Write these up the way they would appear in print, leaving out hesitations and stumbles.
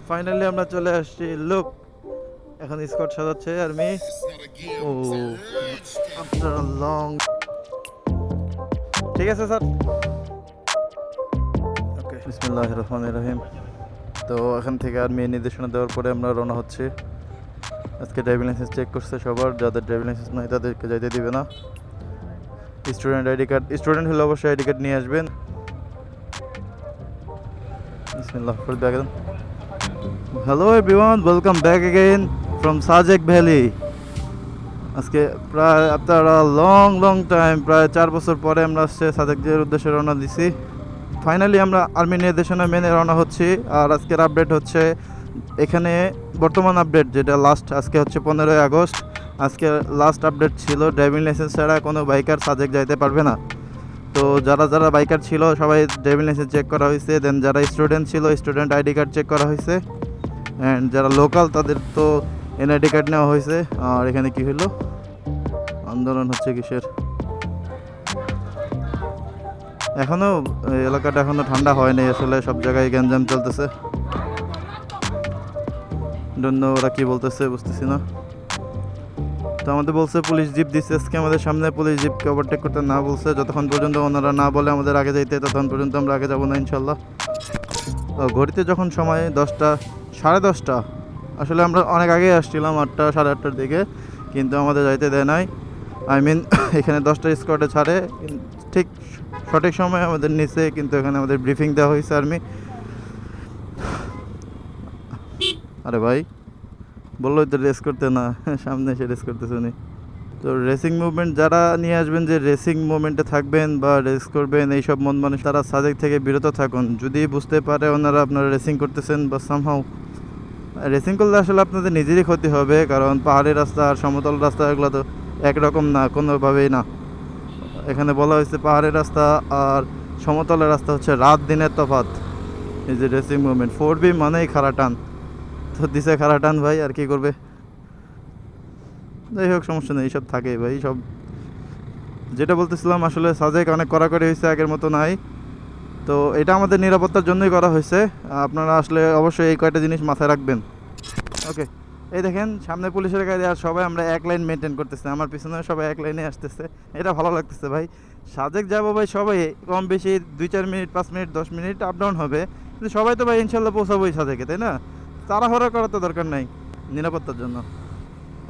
Finally আমরা চলে আসছি। লুক, এখন স্কট সাজাচ্ছে army. Oh, after a long. ঠিক আছে স্যার, ওকে। বিসমিল্লাহির রহমানির রহিম। তো এখান থেকে আর্মি নির্দেশনা দেওয়ার পরে আমরা রওনা হচ্ছি। আজকে ড্রাইভিং লাইসেন্স চেক করছে সবার, যাদের ড্রাইভিং লাইসেন্স নাই তাদেরকে যাইতে দিবে না। স্টুডেন্ট আইডি কার্ড, স্টুডেন্ট হলে অবশ্যই আইডি কার্ড নিয়ে আসবেন। বিসমিল্লাহ, full back. Hello everyone, welcome back again from Sajek valley. আজকে প্রায় আপনারা লং টাইম, প্রায় 4 বছর পরে আমরা আসছে সাজেকের উদ্দেশ্যে রওনা দিছি। ফাইনালি আমরা আর্মি নির্দেশনা মেনে রওনা হচ্ছি। আর আজকের আপডেট হচ্ছে এখানে বর্তমান আপডেট যেটা লাস্ট, আজকে হচ্ছে 15ই আগস্ট। আজকে লাস্ট আপডেট ছিল ড্রাইভিং লাইসেন্স ছাড়া কোনো বাইকার সাজেক যাইতে পারবে না। তো যারা যারা বাইকার ছিল সবাই ড্রাইভিং লাইসেন্স চেক করা হয়েছে। দেন যারা স্টুডেন্ট ছিল স্টুডেন্ট আইডি কার্ড চেক করা হয়েছে। অ্যান্ড যারা লোকাল তাদের তো এনআইডি কার্ড নেওয়া হয়েছে। আর এখানে কি হলো, আন্দোলন হচ্ছে কিসের? এখনও এলাকাটা এখনও ঠান্ডা হয়নি, আসলে সব জায়গায় গ্যাঞ্জাম চলতেছে। জন্য ওরা কি বলতেছে বুঝতেছি না। তো আমাদের বলছে পুলিশ জিপ দিচ্ছে আজকে আমাদের সামনে, পুলিশ জিপকে ওভারটেক করতে না বলছে। যতক্ষণ পর্যন্ত ওনারা না বলে আমাদের আগে যাইতে, ততক্ষণ পর্যন্ত আমরা আগে যাবো না ইনশাল্লাহ। ঘড়িতে যখন সময় 10টা, 10:30, আসলে আমরা অনেক আগে আসছিলাম, 8টা 8:30টার দিকে, কিন্তু আমাদের যাইতে দেয় নাই। আই মিন এখানে 10টা স্কোয়াডে ছাড়ে, ঠিক সঠিক সময় আমাদের নিচে, কিন্তু এখানে আমাদের ব্রিফিং দেওয়া হয়েছে আর্মি। আরে ভাই বললোই তো রেস করতে, না সামনে এসে রেস করতেছে উনি। তো রেসিং মুভমেন্ট যারা নিয়ে আসবেন, যে রেসিং মুভমেন্টে থাকবেন বা রেস করবেন, এইসব মন মানুষ তারা সাজেক থেকে বিরত থাকুন। যদি বুঝতে পারে ওনারা আপনারা রেসিং করতেছেন বা সামহাও রেসিং করলে আসলে আপনাদের নিজেরই ক্ষতি হবে, কারণ পাহাড়ি রাস্তা আর সমতল রাস্তা এগুলো তো একরকম না, কোনোভাবেই না। এখানে বলা হয়েছে পাহাড়ের রাস্তা আর সমতলের রাস্তা হচ্ছে রাত দিনের তফাৎ। এই যে রেসিং মুভমেন্ট 4B মানেই খাড়া টান, তো দিছে খাড়া টান ভাই, আর কি করবে। যাই হোক, সমস্যা নেই, এইসব থাকেই ভাই সব। যেটা বলতেছিলাম, আসলে সাজেক অনেক কড়াকড়ি হয়েছে, আগের মতো নাই। তো এটা আমাদের নিরাপত্তার জন্যই করা হয়েছে। আপনারা আসলে অবশ্যই এই কয়টা জিনিস মাথায় রাখবেন। ওকে, এই দেখেন সামনে পুলিশের গাড়ি আর সবাই আমরা এক লাইন মেনটেন করতেছে, আমার পিছনে সবাই এক লাইনে আসতেছে। এটা ভালো লাগতেছে ভাই। সাজেক যাবো ভাই সবাই, কম বেশি 2-4 minute, 5 minute, 10 minute up down হবে, কিন্তু সবাই তো ভাই ইনশাল্লাহ পৌঁছাবোই সাজেকে, তাই না? তাড়াহুড়া করার তো দরকার নাই নিরাপত্তার জন্য।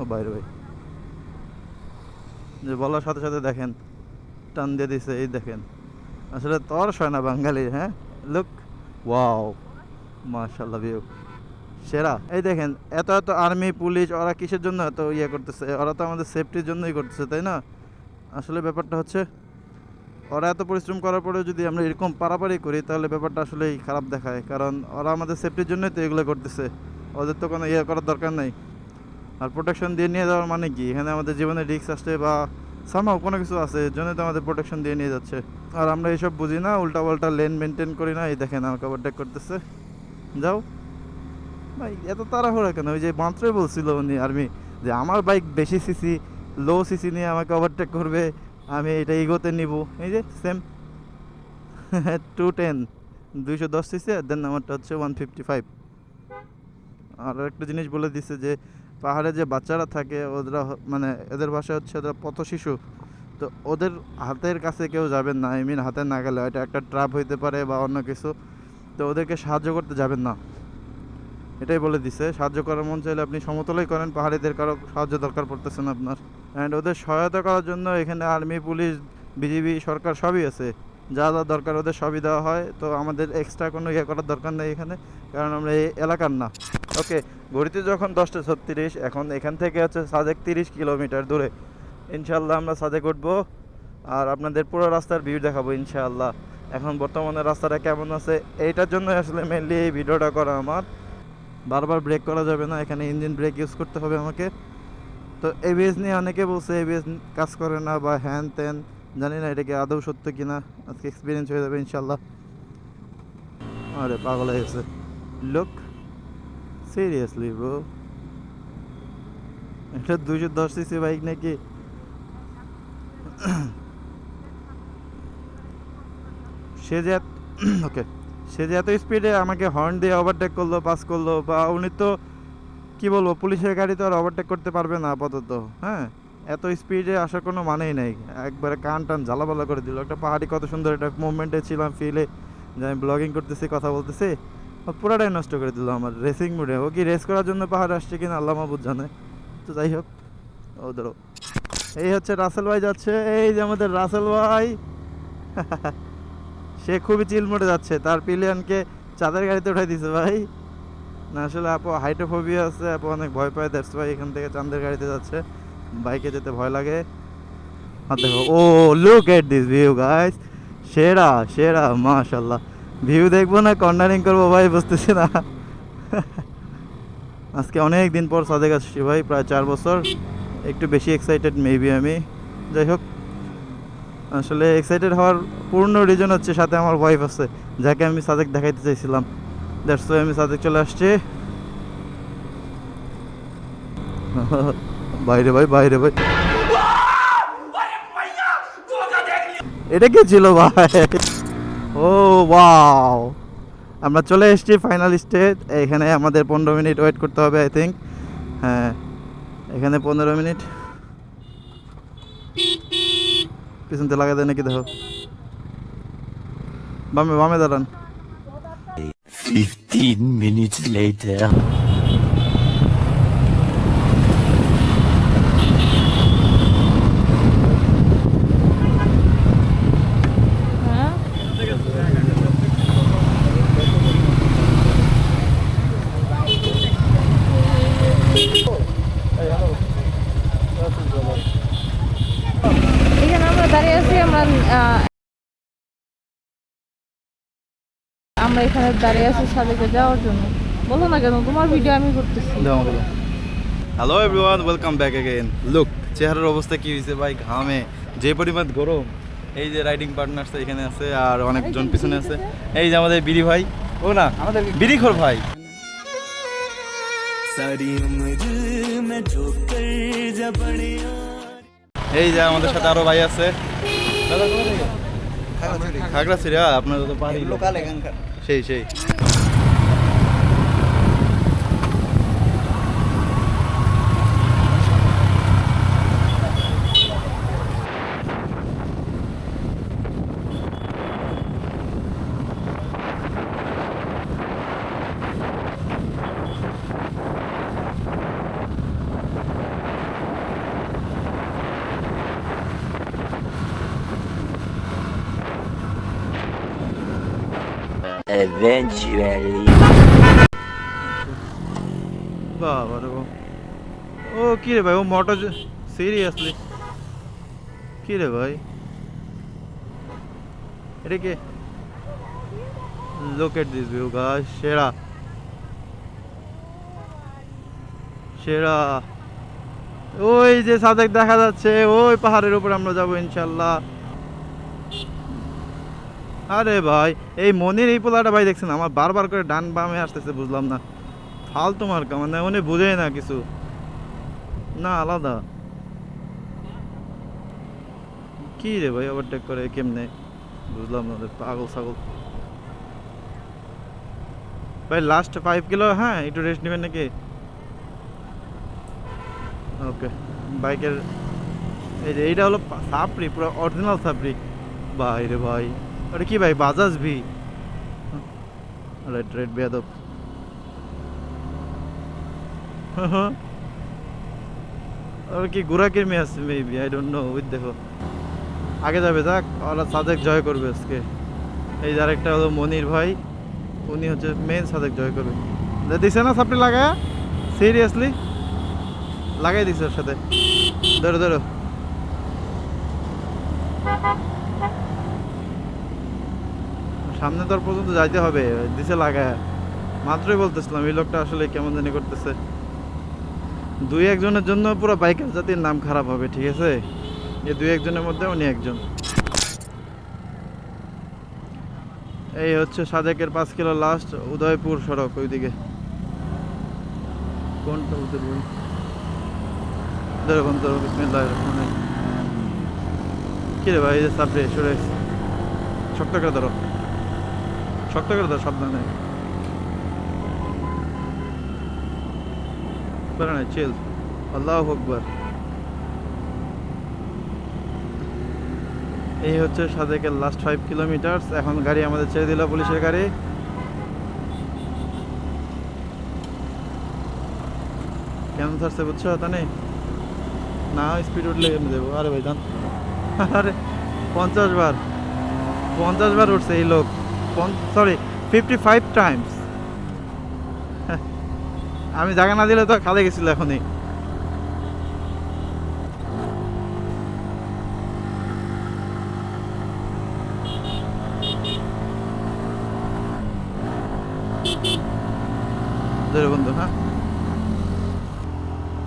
ও বাইরে ভাই, যে বলার সাথে সাথে দেখেন টান দিয়ে দিছে, এই দেখেন। আসলে তর হয় না বাঙালি, হ্যাঁ। লুক, ওয়াও, মাশাআল্লাহ, ভিউ সেরা। এই দেখেন এত এত আর্মি পুলিশ, ওরা কিসের জন্য এত ইয়ে করতেছে? ওরা তো আমাদের সেফটির জন্যই করতেছে, তাই না? আসলে ব্যাপারটা হচ্ছে ওরা এত পরিশ্রম করার পরেও যদি আমরা এরকম পারাপারি করি, তাহলে ব্যাপারটা আসলেই খারাপ দেখায়, কারণ ওরা আমাদের সেফটির জন্যই তো এগুলো করতেছে। ওদের তো কোনো ইয়ে করার দরকার নাই। আর প্রোটেকশন দিয়ে নিয়ে যাওয়ার মানে কি, এখানে আমাদের জীবনে রিস্ক আসছে বা সামহাও কোনো কিছু আছে, এর জন্যই তো আমাদের প্রোটেকশন দিয়ে নিয়ে যাচ্ছে। আর আমরা এইসব বুঝি না, উল্টা পাল্টা লেন মেনটেন করি না। এই দেখেন আমাকে ওভারটেক করতেছে। যাও ভাই, এত তাড়াহুড়া কেন? ওই যে মাত্রই বলছিল উনি আর্মি যে আমার বাইক বেশি সিসি, লো সিসি নিয়ে আমাকে ওভারটেক করবে, আমি এটা ইগোতে নিব। এই যে সেম 210, 210 সিসি, আর দেন আমারটা হচ্ছে 155। আর একটা জিনিস বলে দিচ্ছে যে পাহাড়ে যে বাচ্চারা থাকে ওরা মানে এদের ভাষা হচ্ছে ওরা পথ শিশু। তো ওদের হাতের কাছে কেউ যাবেন না, আই মিন হাতে না গেলে এটা একটা ট্র্যাপ হইতে পারে বা অন্য কিছু। তো ওদেরকে সাহায্য করতে যাবেন না, এটাই বলে দিছে। সাহায্য করার মন চাইলে আপনি সমতলেই করেন, পাহাড়িদের কারো সাহায্য দরকার পড়তেছে না আপনার। অ্যান্ড ওদের সহায়তা করার জন্য এখানে আর্মি, পুলিশ, বিজিবি, সরকার সবই আছে। যা যা দরকার ওদের সবই দেওয়া হয়। তো আমাদের এক্সট্রা কোনো ইয়ে করার দরকার নেই এখানে, কারণ আমরা এই এলাকার না। ওকে, ঘড়িতে যখন 10টা 36, এখন এখান থেকে হচ্ছে সাজেক 30 কিলোমিটার দূরে। ইনশাল্লাহ আমরা সাজেক উঠবো আর আপনাদের পুরো রাস্তার ভিউ দেখাবো ইনশাআল্লাহ। এখন বর্তমানে রাস্তাটা কেমন আছে এইটার জন্য আসলে মেনলি এই ভিডিওটা করা আমার। বারবার ব্রেক করা যাবে না, এখানে ইঞ্জিন ব্রেক ইউজ করতে হবে আমাকে। তো এবিএস নিয়ে অনেকে বলছে এবিএস কাজ করে না বা হ্যান ত্যান, জানি না এটা কি আদৌ সত্য কিনা, আজকে এক্সপিরিয়েন্স হয়ে যাবে ইনশাল্লাহ। আরে পাগল হয়ে গেছে। লুক, সিরিয়াসলি ব্রো, এটা 210 সিসি বাইক নাকি? সে যে ওকে, সে যে এত স্পিডে আমাকে হর্ন দিয়ে ওভারটেক করলো, পাস করলো, বা উনি তো কি বলবো, পুলিশের গাড়ি তো আর ওভারটেক করতে পারবে না আপাতত। হ্যাঁ, এত স্পিডে আসার কোনো মানেই নেই, একবারে কান টান ঝালাপালা করে দিল। একটা পাহাড়ি কত সুন্দর একটা মুভমেন্টে ছিলাম, ফিলে যে আমি ব্লগিং করতেছি, কথা বলতেছি, ও পুরাটাই নষ্ট করে দিল আমার রেসিং মুডে। ও কি রেস করার জন্য পাহাড়ে আসছে কিনা আল্লাহ মাহবুব জানে। তো যাই হোক, ও ধরো এই হচ্ছে রাসেল ভাই যাচ্ছে, এই যে আমাদের রাসেল ভাই। সে খুবই চিল মোডে যাচ্ছে, তার পিলিয়নকে চাঁদের গাড়িতে উঠাই দিছে ভাই। না আসলে আপু হাইড্রোফোবিয়া আছে, আপু অনেক ভয় পায়, দ্যাটস ভাই এখান থেকে চাঁদের গাড়িতে যাচ্ছে। বাইকে যেতে ভয় লাগে। আর দেখো, oh look at this view guys, সেরা সেরা মাশাল্লাহ। ভিউ দেখবো না কর্নারিং করবো ভাই, বুঝতেছি না। আজকে অনেক দিন পর সাদেক আসছি ভাই, প্রায় 4 বছর। একটু বেশি এক্সাইটেড মেবি আমি। যাই হোক, আসলে এক্সাইটেড হওয়ার পূর্ণ রিজন হচ্ছে সাথে আমার ওয়াইফ আছে, যাকে আমি সাদেক দেখাইতে চাইছিলাম। দ্যাটস ওয়াই আমি সাদেক চলে আসছি। বাইরে ভাই, বাইরে ভাই, এটা কি ছিল ভাই? ও ওয়াও, আমরা চলে এসেছি ফাইনাল স্টেজ। এখানে আমাদের 15 মিনিট ওয়েট করতে হবে আই থিঙ্ক। হ্যাঁ, এখানে 15 মিনিট। পিছনতে লাগা দেয় নাকি দেখো, বামে বামে দাঁড়ান। 15 minutes later. এখানে আমরা দাঁড়িয়ে আছি, আমরা এখানে দাঁড়িয়ে আছি সাদেকে যাওয়ার জন্য। বলো না কেন, তোমার ভিডিও আমি করতেছি। Hello everyone, welcome back again. Look, চেহারার অবস্থা কি হয়েছে ভাই, ঘামে যে পরিমাণ গরম। এই যে রাইডিং পার্টনার্স এখানে আছে, আর অনেকজন পিছনে আছে। এই যে আমাদের বিড়ি ভাই, ও না আমাদের বিড়িখোর ভাই। এই যে আমাদের সাথে আরো ভাই আছে। খাগড়াছড়ি, আপনারা তো পারি লোকাল এখানকার। সেই সেই Eventually. বাবা রে বাবা। ও কি রে ভাই, ও মোটর সিরিয়াসলি কি রে ভাই, এটা কি? Look at this view guys, সেরা সেরা। ওই যে সাদেক দেখা যাচ্ছে, ওই পাহাড়ের উপর আমরা যাবো ইনশাল্লাহ। আরে ভাই, এই মনির এই পোলাটা ভাই দেখছেন আমার বারবার করে ডান বামে আসতেছে, বুঝলাম না। ফালতু মার্কা, মানে উনি বুঝেই না কিছু না, আলাদা। কি রে ভাই, ওভারটেক করে কেমনে, বুঝলাম না, পাগল ছাগল ভাই। লাস্ট 5 কিলো, হ্যাঁ একটু রেস্ট নেবেন নাকি? ওকে, বাইকের এই যে এইটা হলো সাপরি, পুরো অরিজিনাল সাপরি ভাই রে ভাই। ওটা কি ভাই, বাজাজ ভি? রাইট রাইট, বেয়াদব। ওর কি ঘোরা কিরমি আছে maybe, I don't know. With দেখো আগে যাবে, যাক, ওরা সাদেক জয় করবে আজকে। এই যে আরেকটা হলো মনির ভাই, উনি হচ্ছে মেন সাদেক জয় করবে। দিছে না সাপড়ি লাগায়, সিরিয়াসলি লাগাই দিছে ওর সাথে। ধরো ধরো, সামনে তোর পর্যন্ত যাইতে হবে, দিছে লাগায়। মাত্রই বলতেছিলাম এই লোকটা আসলে কেমন জানি করতেছে। 2-1 জনের জন্য পুরো বাইকার জাতির নাম খারাপ হবে, ঠিক আছে? এই 2-1 জনের মধ্যে উনি একজন। এই হচ্ছে সাদেকের 5 কিলো লাস্ট, উদয়পুর সড়ক ওইদিকে। কোনটা উদয়পুর? দেখুন তো, বিসমিল্লাহির রহমানির রহিম। কি রে ভাই, এই যে সাপড়ে সরে শক্ত করে ধরো, শক্ত করে দাও সাবধানে। না চিল। আল্লাহু আকবার। এই হচ্ছে সাদেকের লাস্ট 5 কিলোমিটার। এখন গাড়ি আমাদের ছেড়ে দিল, পুলিশের গাড়ি। কেন ছাড়ছে বুঝছো তা নেই না, স্পিড উঠলে কেন দেবো? আরে ভাই জান, আরে 50 বার উঠছে এই লোক। Sorry 55 Times. আমি জায়গা না দিলে তো খালে গেছিল এখনই। ধরে বন্ধু, হ্যাঁ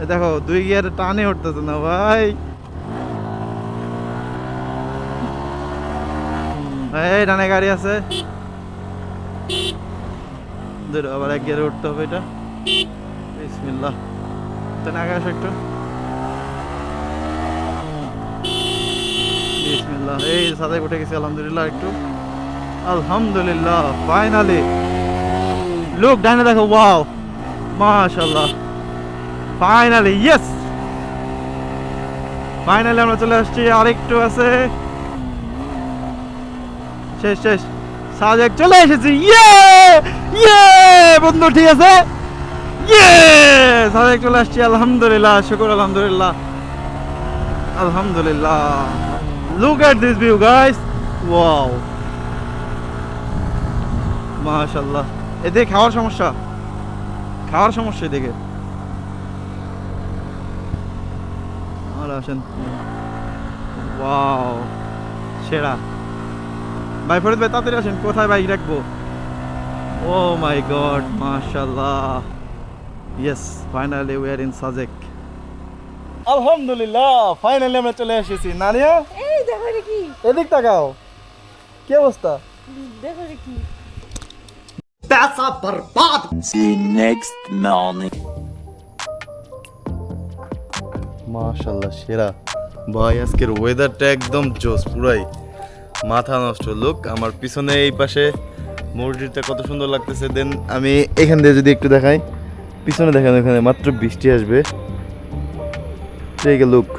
এই দেখো 2 গিয়ার টানে উঠতেছে না ভাই। এই ডানে গাড়ি আছে, ধরো আবার 1 গিয়ারে উঠতে হবে এটা। বিসমিল্লাহ। তো আগে আসো একটু। বিসমিল্লাহ। এই সাথে উঠে গেছি আলহামদুলিল্লাহ। একটু আলহামদুলিল্লাহ, ফাইনালি। লুক ডানে দেখো, ওয়াও মাশাআল্লাহ, ফাইনালি, ইয়েস, ফাইনালি আমরা চলে আসছি। আরেকটু আছে, শেষ শেষ। সাজেক চলে এসেছি। ইয়ে ইয়ে বন্ধু, ঠিক আছে, ইয়ে সাজেক চলে আসছি। আলহামদুলিল্লাহ, শুকর আলহামদুলিল্লাহ, আলহামদুলিল্লাহ। Look at this view guys, wow মাশাআল্লাহ। এদিকে খাওয়ার সমস্যা এদিকে। আর আসেন, ওয়াও সেরা। ভাই ফরিদ ভাই তাড়াতাড়ি আসেন। কোথায় বাইক রাখবো? ও মাই গড, মাশাআল্লাহ, yes, finally we are in Sajek. আলহামদুলিল্লাহ, ফাইনালি আমরা চলে এসেছি। নানিয়া এই দেখো এটা কি, এদিক তাকাও, কি অবস্থা? দেখো এটা কি। The next morning. মাশাআল্লাহ সেরা ভাই। আজকের ওয়েদারটা একদম জোস, পুরাই মাথা নষ্ট। লোক আমার পিছনে এই পাশে মসজিদটা কত সুন্দর লাগতেছে। দেন আমি এখান দিয়ে যদি একটু দেখাই, পিছনে দেখেন ওখানে মাত্র বৃষ্টি আসবে। লুক,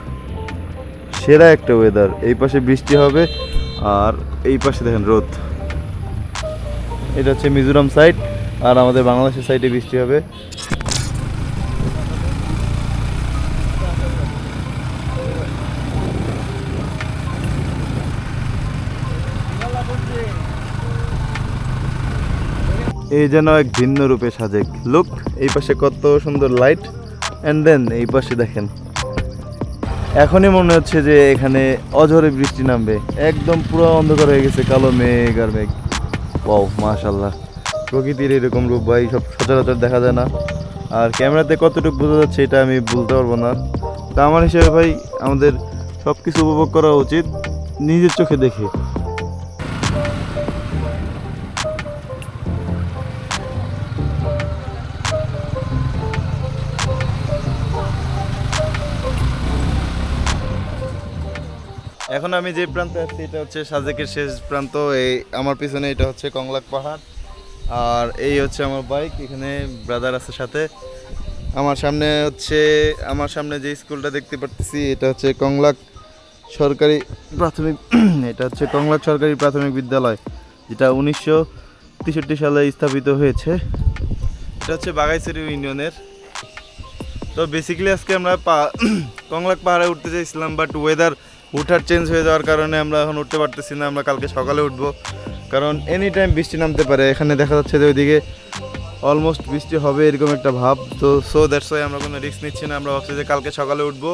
সেরা একটা ওয়েদার। এই পাশে বৃষ্টি হবে আর এই পাশে দেখেন রোদ। এটা হচ্ছে মিজোরাম সাইড, আর আমাদের বাংলাদেশের সাইডে বৃষ্টি হবে। এই যেন এক ভিন্ন রূপে সাজেক। লুক, এই পাশে কত সুন্দর লাইট, অ্যান্ড দেন এই পাশে দেখেন, এখনই মনে হচ্ছে যে এখানে অঝরে বৃষ্টি নামবে। একদম পুরো অন্ধকার হয়ে গেছে, কালো মেঘ আর মেঘ। ওয়াও মাশাআল্লাহ, প্রকৃতির এরকম রূপ ভাই সব সচরাচর দেখা যায় না। আর ক্যামেরাতে কতটুকু বোঝা যাচ্ছে এটা আমি বলতে পারবো না। তা আমার হিসেবে ভাই আমাদের সব কিছু উপভোগ করা উচিত নিজের চোখে দেখে। এখন আমি যে প্রান্তে আছি এটা হচ্ছে সাজেকের শেষ প্রান্ত। এই আমার পিছনে এটা হচ্ছে কংলাক পাহাড়, আর এই হচ্ছে আমার বাইক। এখানে ব্রাদার আছে সাথে। আমার সামনে যে স্কুলটা দেখতে পাচ্ছি এটা হচ্ছে কংলাক সরকারি প্রাথমিক এটা হচ্ছে কংলাক সরকারি প্রাথমিক বিদ্যালয়, যেটা 1963 সালে স্থাপিত হয়েছে। এটা হচ্ছে বাগাইছড়ি ইউনিয়নের। তো বেসিক্যালি আজকে আমরা কংলাক পাহাড়ে উঠতে চাইছিলাম, বাট ওয়েদার হুটহাট চেঞ্জ হয়ে যাওয়ার কারণে আমরা এখন উঠতে পারতেছি না। আমরা কালকে সকালে উঠবো, কারণ এনি টাইম বৃষ্টি নামতে পারে। এখানে দেখা যাচ্ছে যে ওইদিকে অলমোস্ট বৃষ্টি হবে এরকম একটা ভাব। তো সো দ্যাটস ওয়াই আমরা কোনো রিস্ক নিচ্ছি না। আমরা ভাবছি যে কালকে সকালে উঠবো।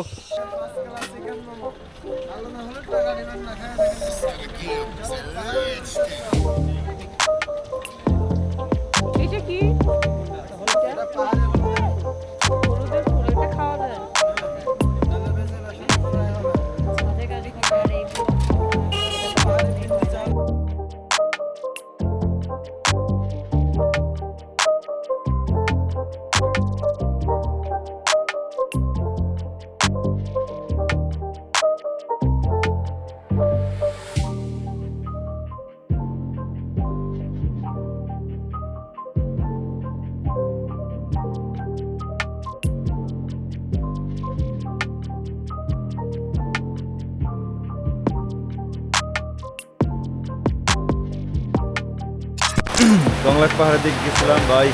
এটা কি? হলুদের ফুল, এটা খাওয়া যায়? সাদে কাজে খাবার এই কংলাক পাহাড়ের দিকে গেছিলাম ভাই,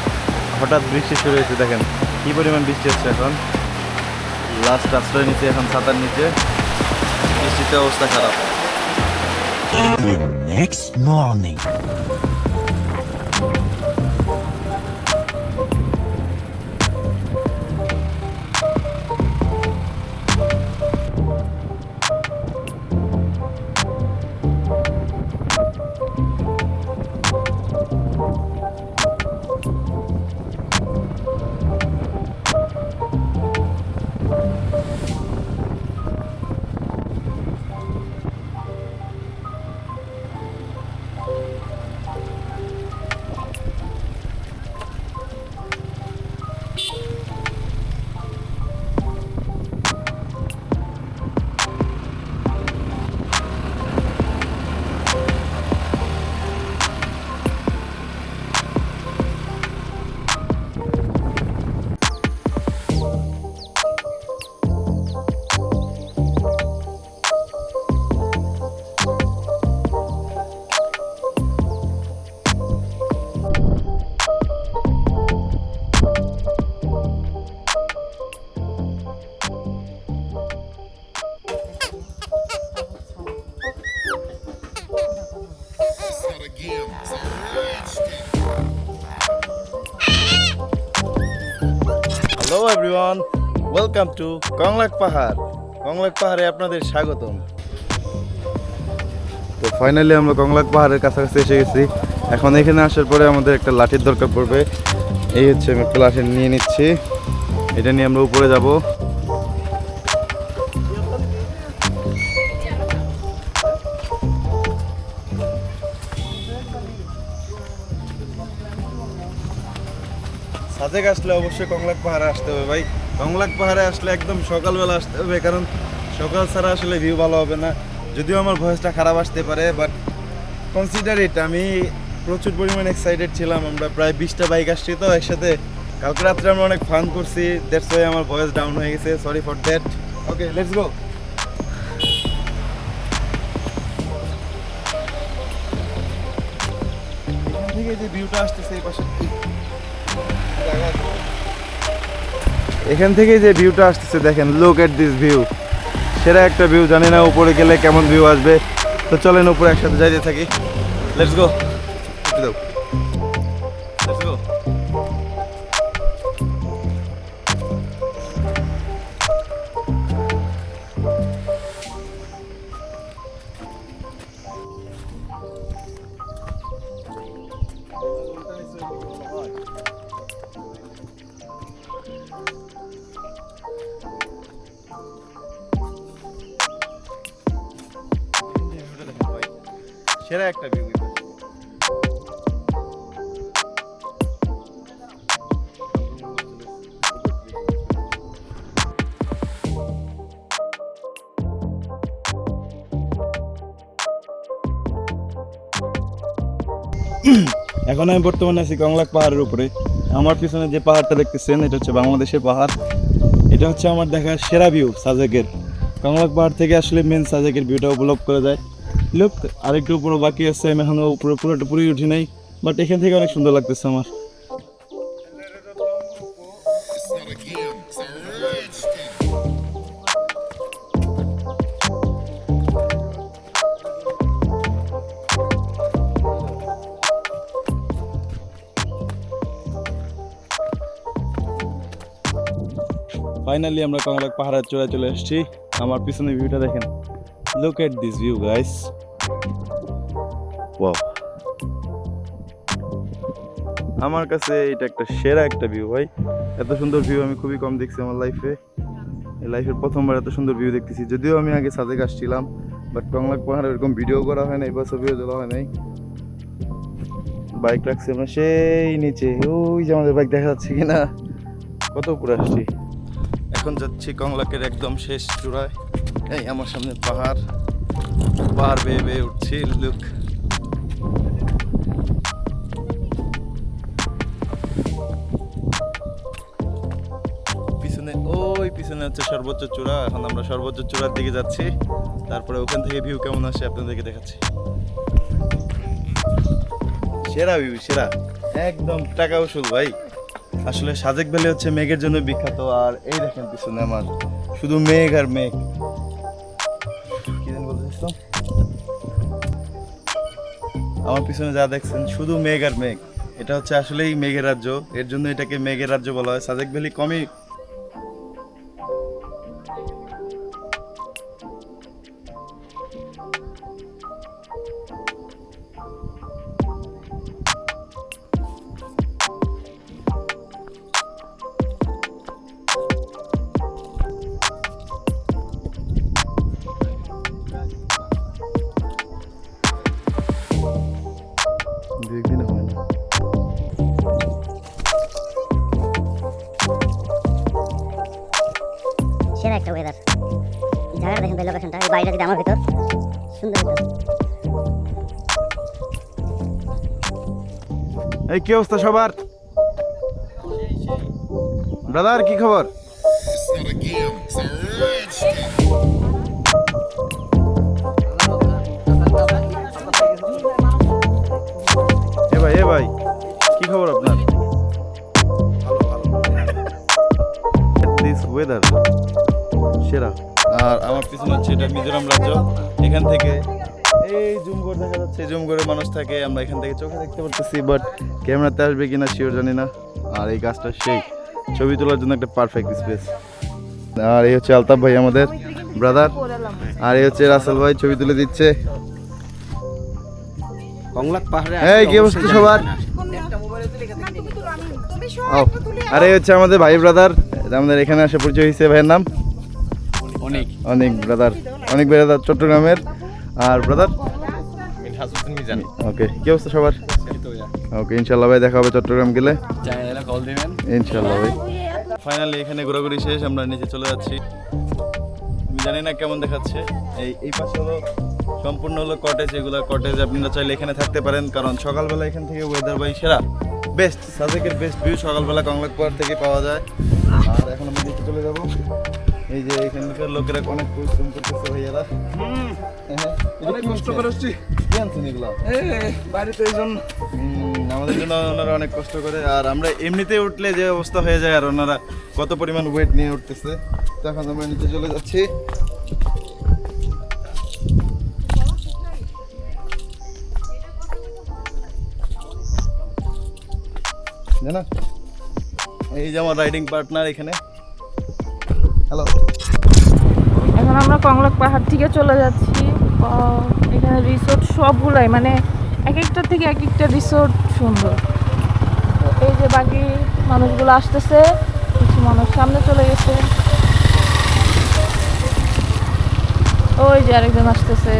হঠাৎ বৃষ্টি শুরু হয়েছে। দেখেন কি পরিমাণ বৃষ্টি হচ্ছে এখন। লাস্ট আশ্রয় নিচে এখন ছাতার নিচে, বৃষ্টিতে অবস্থা খারাপ। The next morning. Hello everyone, welcome to Konglak পাহাড়। কংলাক পাহাড়ে আপনাদের স্বাগতম। তো ফাইনালি আমরা কংলাক পাহাড়ের কাছাকাছি এসে গেছি। এখন এখানে আসার পরে আমাদের একটা লাঠির দরকার পড়বে। এই হচ্ছে আমি একটা লাঠি নিয়ে নিচ্ছি, এটা নিয়ে আমরা উপরে যাব। সাজেক আসলে অবশ্যই কংলাক পাহাড়ে আসতে হবে ভাই। কংলাক পাহাড়ে আসলে একদম সকালবেলা আসতে হবে, কারণ সকাল ছাড়া আসলে ভিউ ভালো হবে না। যদিও আমার ভয়েসটা খারাপ আসতে পারে, বাট কনসিডার ইট। আমি প্রচুর পরিমাণে এক্সাইটেড ছিলাম। আমরা প্রায় 20টা বাইক আসছি তো একসাথে। কালকে রাত্রে আমরা অনেক ফান করছি, দ্যাটস ওয়াই আমার ভয়েস ডাউন হয়ে গেছে, sorry for that. Okay, let's go. এখান থেকে যে ভিউটা আসতেছে এই পাশে, এখান থেকে যে ভিউটা আসতেছে দেখেন, লুক এট দিস ভিউ। সেরা একটা ভিউ। জানি না উপরে গেলে কেমন ভিউ আসবে। তো চলেন উপরে একসাথে যাইতে থাকি। Let's go, let's go. সেরা একটা ভিউ। এখন আমি বর্তমানে আছি কংলাক পাহাড়ের উপরে। আমার পিছনে যে পাহাড়টা দেখতেছেন, এটা হচ্ছে বাংলাদেশের পাহাড়। এটা হচ্ছে আমার দেখার সেরা ভিউ সাজেকের। কংলাক পাহাড় থেকে আসলে মেন সাজেকের ভিউটা উপলব্ধ করা যায়। লুক, আরেকটু উপরে বাকি আছে, আমি এখনো উপরে পুরোপুরি উঠি নাই, বাট এখান থেকে অনেক সুন্দর লাগতেছে আমার। ফাইনালি আমরা কংলাক পাহাড়ের চূড়ায় চলে এসেছি। আমার পিছনে ভিউটা দেখেন, look at this view guys. Wow, আমার কাছে এটা একটা সেরা একটা ভিউ ভাই। এত সুন্দর ভিউ আমি খুবই কম দেখছি আমার লাইফে। এই লাইফের প্রথমবার এত সুন্দর ভিউ দেখতেছি। যদিও আমি আগে সাজেক আসছিলাম, বাট কংলাক পাহাড়ে এরকম ভিডিও করা হয় নাই বা ছবিও তোলা হয় নাই। বাইক রাখছি আমরা সেই নিচে, ওই যে আমাদের বাইক দেখা যাচ্ছে কিনা, কত উপরে আসছি। এখন যাচ্ছি কংলাকের একদম শেষ চূড়ায়। এই আমার সামনে পাহাড়, পাহাড় বেয়ে বেয়ে উঠছি। লুক, পিছনে ওই পিছনে হচ্ছে সর্বোচ্চ চূড়া। এখন আমরা সর্বোচ্চ চূড়ার দিকে যাচ্ছি, তারপরে ওখান থেকে ভিউ কেমন আসে আপনাদেরকে দেখাচ্ছি। সেরা ভিউ, সেরা। একদম টাকা উসুল ভাই। আসলে সাজেক ভ্যালি হচ্ছে মেঘের জন্য বিখ্যাত। আর এই দেখেন পিছনে আমার শুধু মেঘ আর মেঘ। কি যেন বলতে চাইছিলাম? আমার পিছনে যা দেখছেন শুধু মেঘ আর মেঘ। এটা হচ্ছে আসলেই মেঘের রাজ্য, এর জন্য এটাকে মেঘের রাজ্য বলা হয়। সাজেক ভ্যালি কমই দু একদিনে হয় না। সেরা একটা ওয়েদার। জায়গাটা দেখেন ভাই, লোকেশনটা এই বাড়িটা যদি আমার ভিতর সুন্দর হতো। এই কি অবস্থা সবার? ব্রাদার কি খবর? এ ভাই কি খবর আপনার? দিস ওয়েদার সেরা। আর আমার পিছনে হচ্ছে এটা মিজোরাম রাজ্য। এখান থেকে এই জুমগড় দেখা যাচ্ছে, জুমগড়ে মানুষ থাকে, আমরা এখান থেকে চোখে দেখতে পারতেছি, বাট ক্যামেরাতে আসবে কিনা শিওর জানি না। আর এই গাছটা সেই ছবি তোলার জন্য একটা পারফেক্ট স্পেস। আর এই হচ্ছে আলতাফ ভাই আমাদের ব্রাদার, আর এই হচ্ছে রাসেল ভাই ছবি তুলে দিচ্ছে। কংলাক পাহাড়ে এই কি অবস্থা সবার? ও, আর এই হচ্ছে আমাদের ভাই ব্রাদার, আমাদের এখানে আসে পরিচয় হয়েছে। ভাইয়ের নাম অনেক অনেক ব্রাদার, অনেক ব্রাদার চট্টগ্রামের। আর ব্রাদার ওকে, কি অবস্থা সবার? ওকে, ইনশাল্লাহ ভাই দেখা হবে চট্টগ্রাম গেলে, কল দিবেন ইনশাল্লাহ ভাই। ফাইনালি এখানে ঘোরাঘুরি শেষ, আমরা নিচে চলে যাচ্ছি। আমি জানি না কেমন দেখাচ্ছে। এই পাশে হলো সম্পূর্ণ হলো কটেজ। এগুলো কটেজ, আপনারা চাইলে এখানে থাকতে পারেন, কারণ সকালবেলা এখান থেকে ওয়েদার ভাই সেরা, বেস্ট। সাজেকের বেস্ট ভিউ সকালবেলা কংলাক পাহাড় থেকে পাওয়া যায়। আর এখন আমরা নিচে চলে যাব। এই যে এখানকার লোকেরা অনেক পরিশ্রম করতেছে ভাইয়ারা। অনেক কষ্ট করে আসছি কি আনছেন এগুলো? বাড়িতে এই জন্য আমাদের জন্য ওনারা অনেক কষ্ট করে। আর আমরা এমনিতে উঠলে যে অবস্থা হয়ে যায়, আর ওনারা কত পরিমাণ ওয়েট নিয়ে উঠতেছে। তো এখন আমরা নিচে চলে যাচ্ছি। জানা এই যে আমার রাইডিং পার্টনার এখানে। হ্যালো, এখন আমরা কংলাক পাহাড় থেকে চলে যাচ্ছি। এখানে রিসোর্ট সবগুলাই, মানে এক একটা থেকে এক একটা রিসোর্ট সুন্দর। এই যে বাকি মানুষগুলো আসতেছে, কিছু মানুষ সামনে চলে গেছে, ওই যে আরেকজন আসতেছে।